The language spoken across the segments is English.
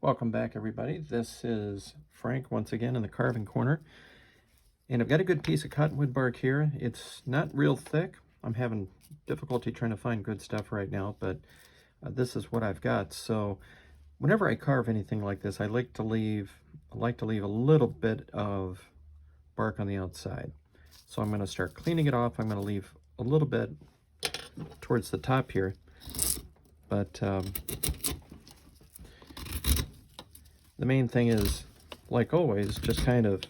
Welcome back, everybody. This is Frank once again in the carving corner. And I've got a good piece of cottonwood bark here. It's not real thick. I'm having difficulty trying to find good stuff right now, but this is what I've got. So whenever I carve anything like this, I like to leave a little bit of bark on the outside. So I'm going to start cleaning it off. I'm going to leave a little bit towards the top here, but the main thing is, like always, just kind of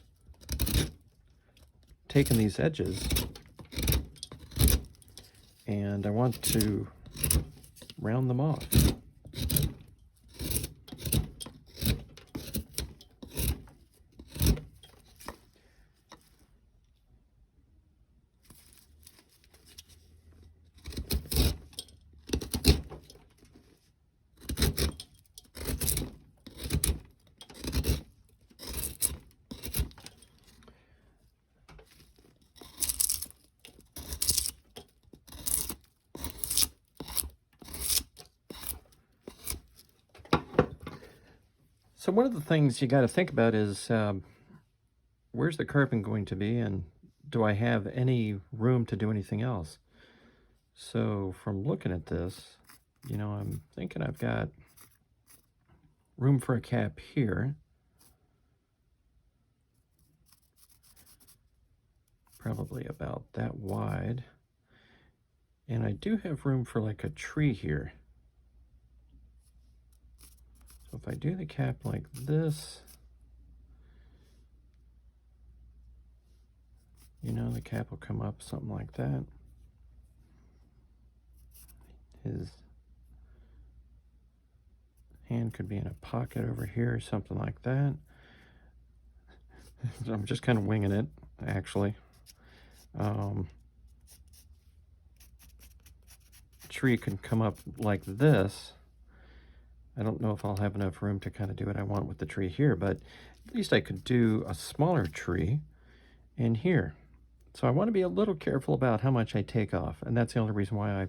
taking these edges, and I want to round them off. So one of the things you got to think about is where's the carving going to be, and do I have any room to do anything else? So from looking at this, I'm thinking I've got room for a cap here. Probably about that wide. And I do have room for like a tree here. So if I do the cap like this, the cap will come up something like that. His hand could be in a pocket over here or something like that. So I'm just kind of winging it, actually. Tree can come up like this. I don't know if I'll have enough room to kind of do what I want with the tree here, but at least I could do a smaller tree in here. So I want to be a little careful about how much I take off, and that's the only reason why I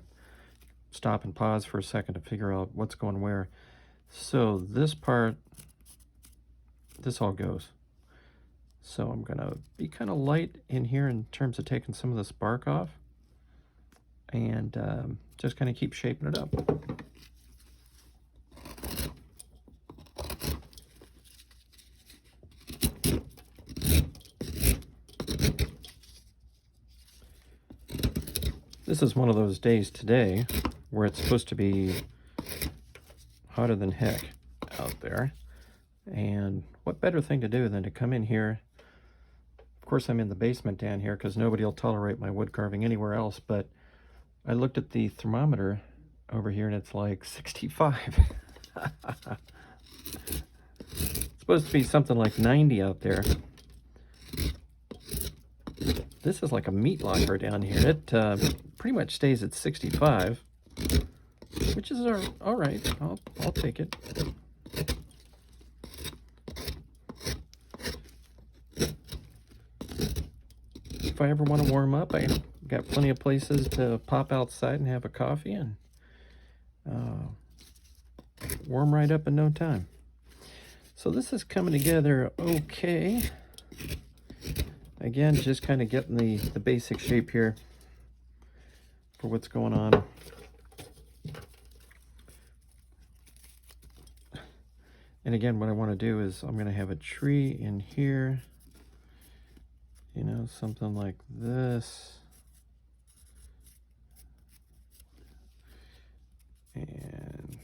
stop and pause for a second to figure out what's going where. So this part, this all goes. So I'm gonna be kind of light in here in terms of taking some of this bark off, and just kind of keep shaping it up. This is one of those days today where it's supposed to be hotter than heck out there. And what better thing to do than to come in here. Of course, I'm in the basement down here because nobody will tolerate my wood carving anywhere else, but I looked at the thermometer over here and it's like 65. It's supposed to be something like 90 out there. This is like a meat locker down here. It pretty much stays at 65, which is all right. I'll take it. If I ever want to warm up, I got plenty of places to pop outside and have a coffee and warm right up in no time. So this is coming together okay. Again, just kind of getting the basic shape here for what's going on. And again, what I want to do is I'm going to have a tree in here, something like this. And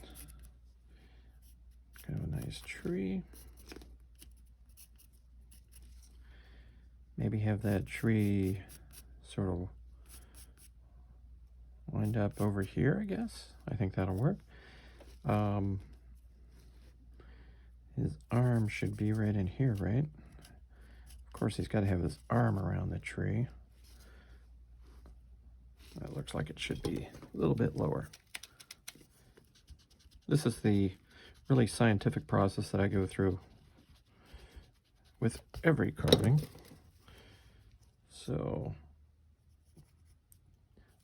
kind of a nice tree. Maybe have that tree sort of wind up over here, I guess. I think that'll work. His arm should be right in here, right? Of course, he's got to have his arm around the tree. That looks like it should be a little bit lower. This is the really scientific process that I go through with every carving. So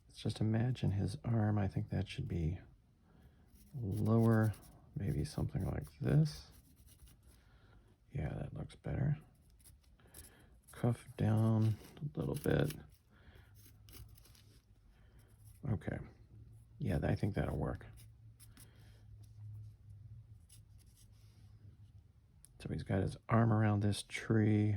let's just imagine his arm. I think that should be lower, maybe something like this. Yeah, that looks better. Cuff down a little bit. Okay. Yeah, I think that'll work. So he's got his arm around this tree.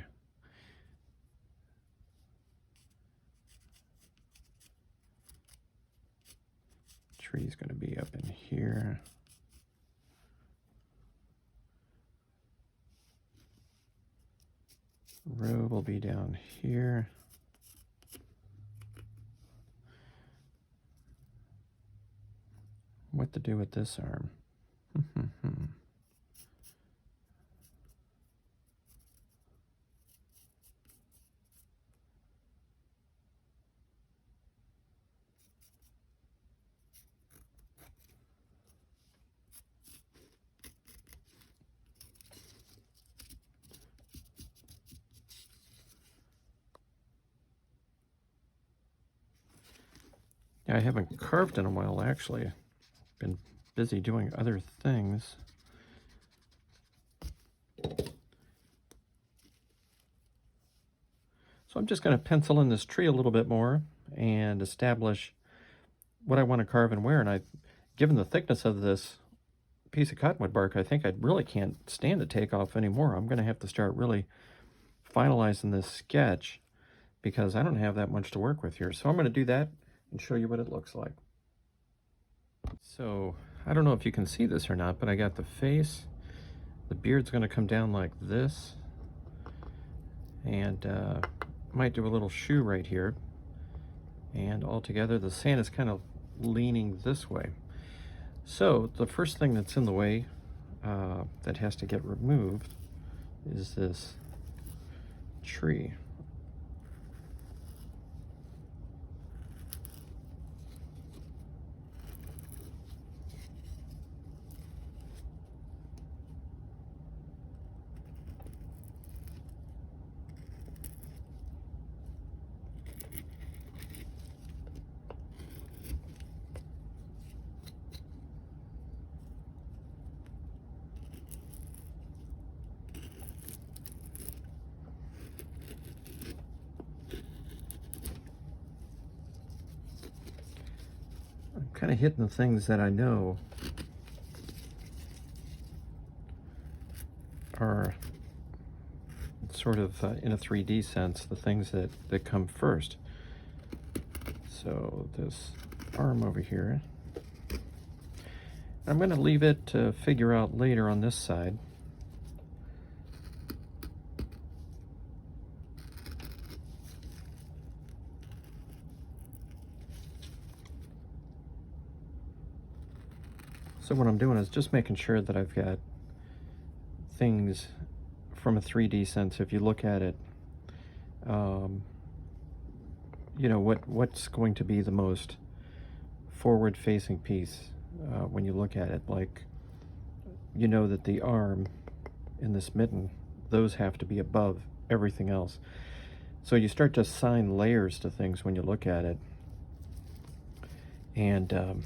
Tree's going to be up in here. Robe will be down here. What to do with this arm? Yeah, I haven't carved in a while, actually. Been busy doing other things. So I'm just going to pencil in this tree a little bit more and establish what I want to carve and where. And given the thickness of this piece of cottonwood bark, I think I really can't stand to take off anymore. I'm going to have to start really finalizing this sketch because I don't have that much to work with here. So I'm going to do that and show you what it looks like. So I don't know if you can see this or not, but I got the face. The beard's going to come down like this, and might do a little shoe right here. And altogether, the sand is kind of leaning this way. So the first thing that's in the way that has to get removed is this tree. I'm kind of hitting the things that I know are sort of in a 3D sense, the things that come first. So this arm over here, I'm going to leave it to figure out later on this side. So what I'm doing is just making sure that I've got things from a 3D sense. If you look at it, you know, what's going to be the most forward-facing piece when you look at it. Like, you know that the arm in this mitten, those have to be above everything else. So you start to assign layers to things when you look at it. And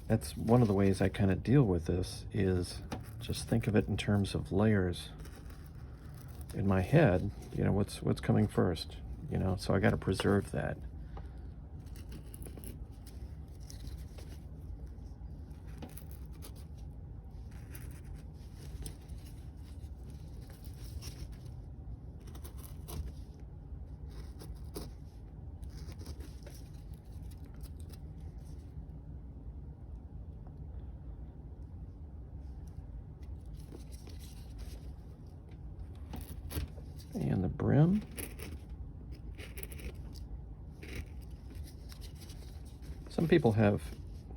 that's one of the ways I kind of deal with this, is just think of it in terms of layers. In my head, you know, what's coming first, you know, so I got to preserve that. And the brim. Some people have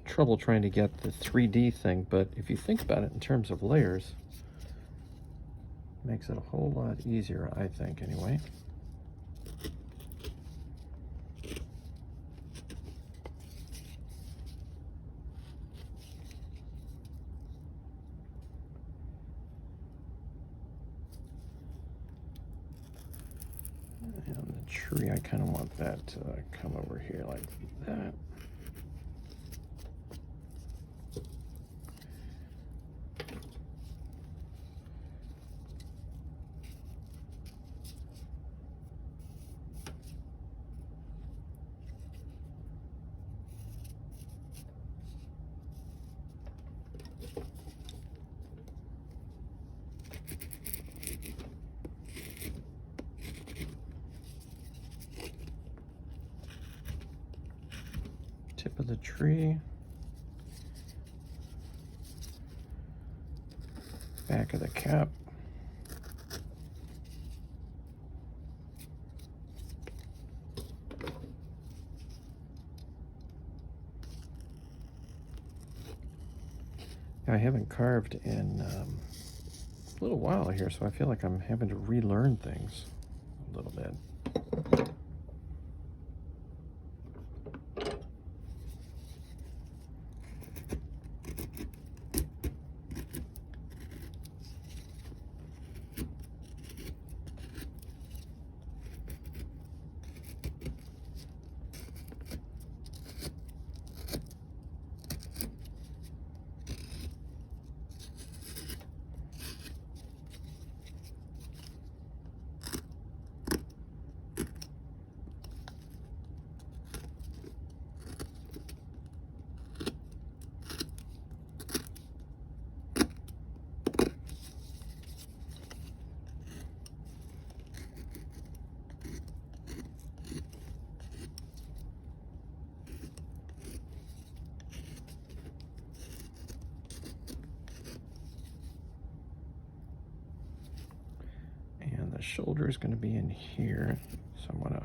trouble trying to get the 3D thing, but if you think about it in terms of layers, it makes it a whole lot easier, I think, anyway. And the tree, I kind of want that to come over here like that. tip of the tree, back of the cap. I haven't carved in a little while here, so I feel like I'm having to relearn things a little bit. And the shoulder is going to be in here, so I'm going to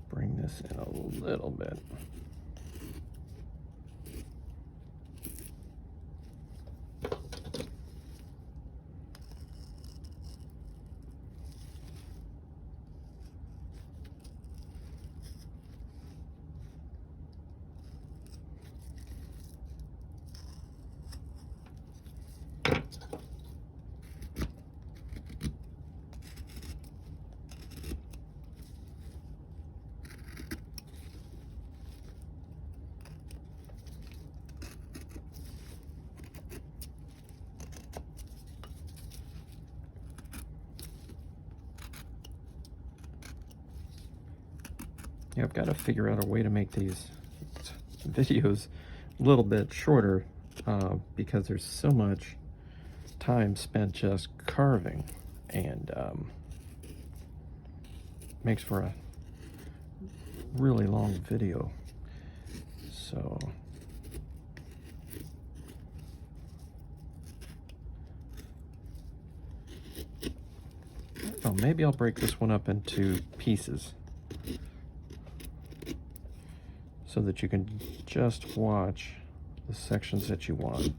bring this in a little bit. Yeah, I've got to figure out a way to make these videos a little bit shorter because there's so much time spent just carving, and makes for a really long video. So oh, maybe I'll break this one up into pieces so that you can just watch the sections that you want.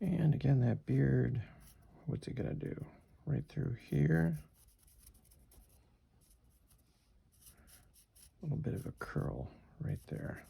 And again, that beard, what's it gonna do? Right through here. A little bit of a curl right there.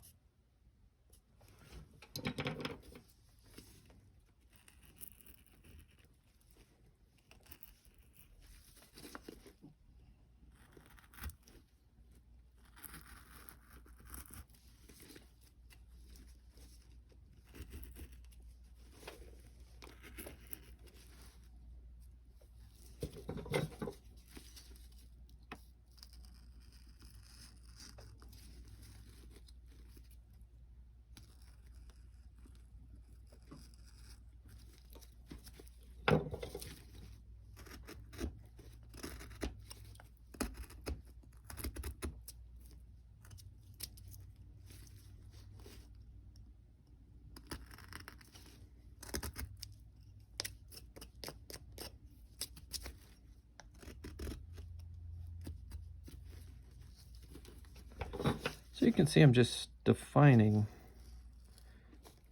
So you can see I'm just defining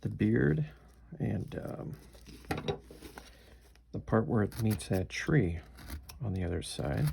the beard and the part where it meets that tree on the other side.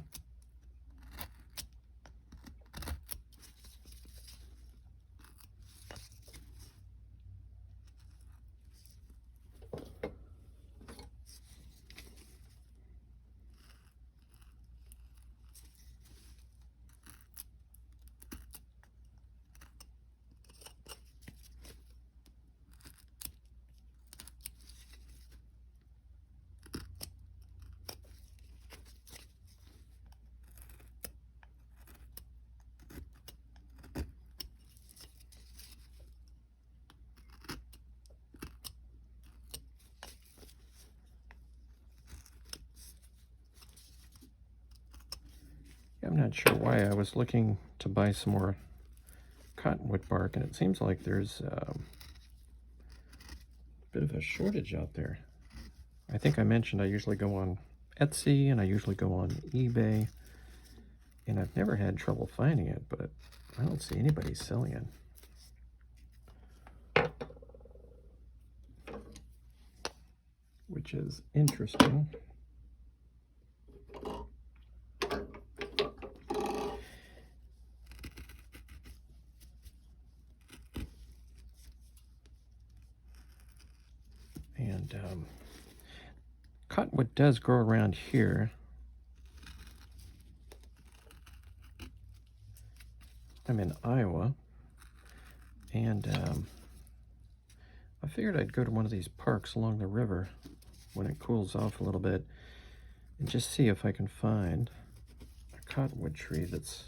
I'm not sure why I was looking to buy some more cottonwood bark, and it seems like there's a bit of a shortage out there. I think I mentioned I usually go on Etsy and I usually go on eBay, and I've never had trouble finding it, but I don't see anybody selling it, which is interesting. And cottonwood does grow around here. I'm in Iowa, and I figured I'd go to one of these parks along the river when it cools off a little bit and just see if I can find a cottonwood tree that's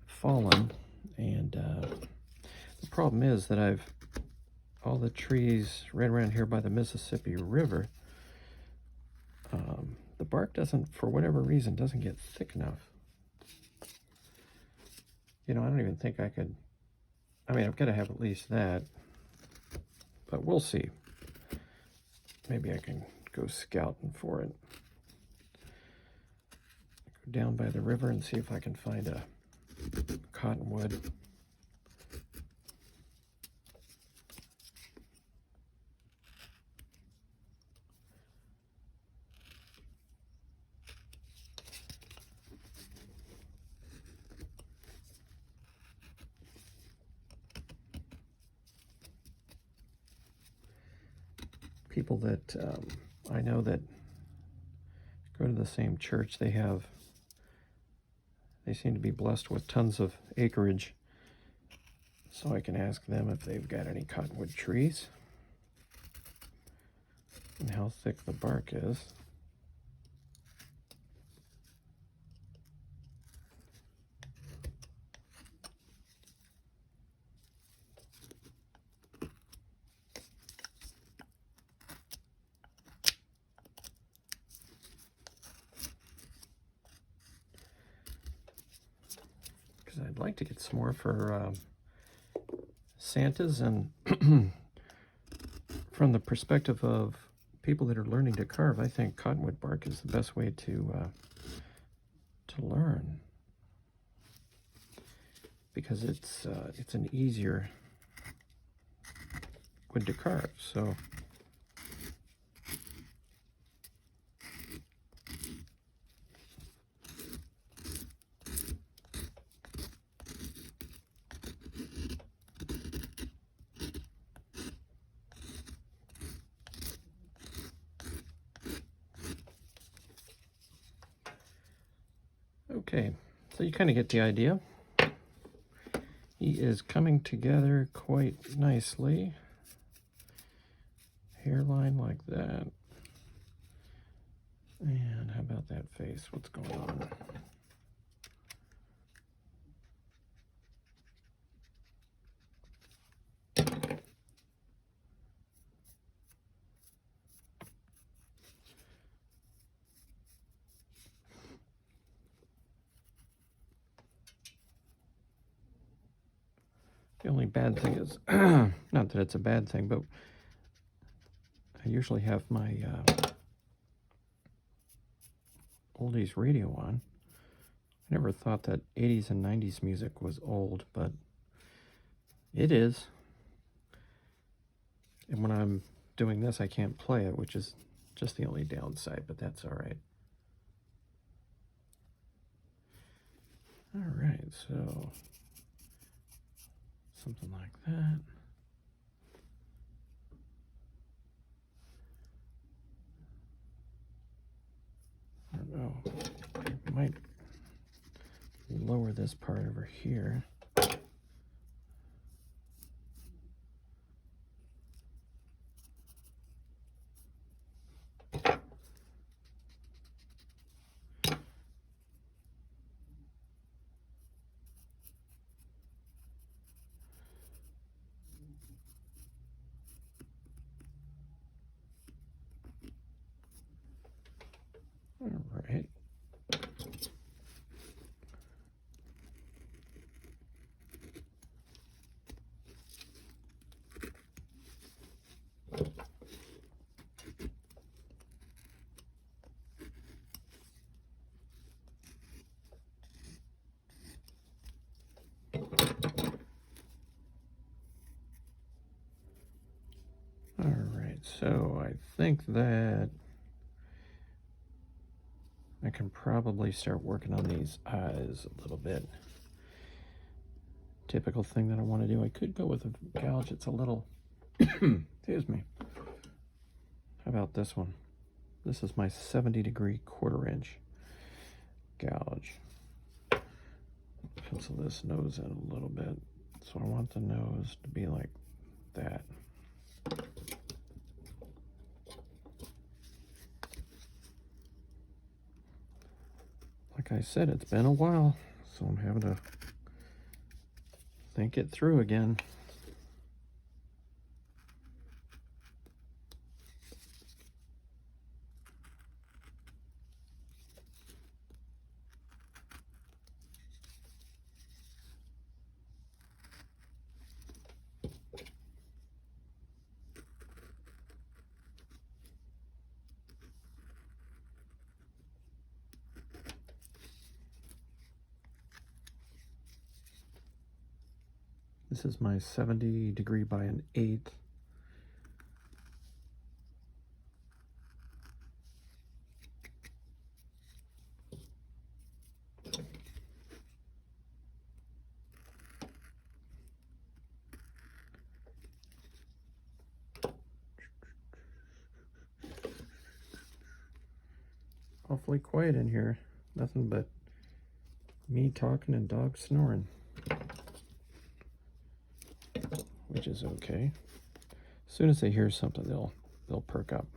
fallen. And the problem is that all the trees right around here by the Mississippi River, the bark doesn't, for whatever reason, doesn't get thick enough. You know, I don't even think I could, I mean, I've got to have at least that, but we'll see. Maybe I can go scouting for it. Go down by the river and see if I can find a cottonwood. People that I know that go to the same church, they seem to be blessed with tons of acreage, so I can ask them if they've got any cottonwood trees and how thick the bark is. I'd like to get some more for Santas, and from the perspective of people that are learning to carve, I think cottonwood bark is the best way to learn, because it's an easier wood to carve. So okay, so you kind of get the idea. He is coming together quite nicely. Hairline like that. And how about that face? What's going on? The only bad thing is, not that it's a bad thing, but I usually have my oldies radio on. I never thought that 80s and 90s music was old, but it is. And when I'm doing this, I can't play it, which is just the only downside, but that's all right. All right, so something like that. I don't know. I might lower this part over here. All right. All right, so I think that I can probably start working on these eyes a little bit. Typical thing that I want to do. I could go with a gouge that's a little, excuse me. How about this one? This is my 70-degree 1/4 inch gouge. Pencil this nose in a little bit. So I want the nose to be like that. Like I said, it's been a while, so I'm having to think it through again. This is my 70-degree by 1/8. Awfully quiet in here. Nothing but me talking and dogs snoring, which is okay. As soon as they hear something, they'll perk up.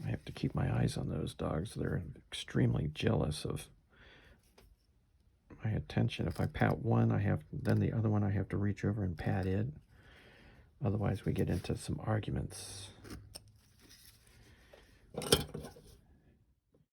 I have to keep my eyes on those dogs. They're extremely jealous of my attention. If I pat one, then the other one I have to reach over and pat it. Otherwise we get into some arguments.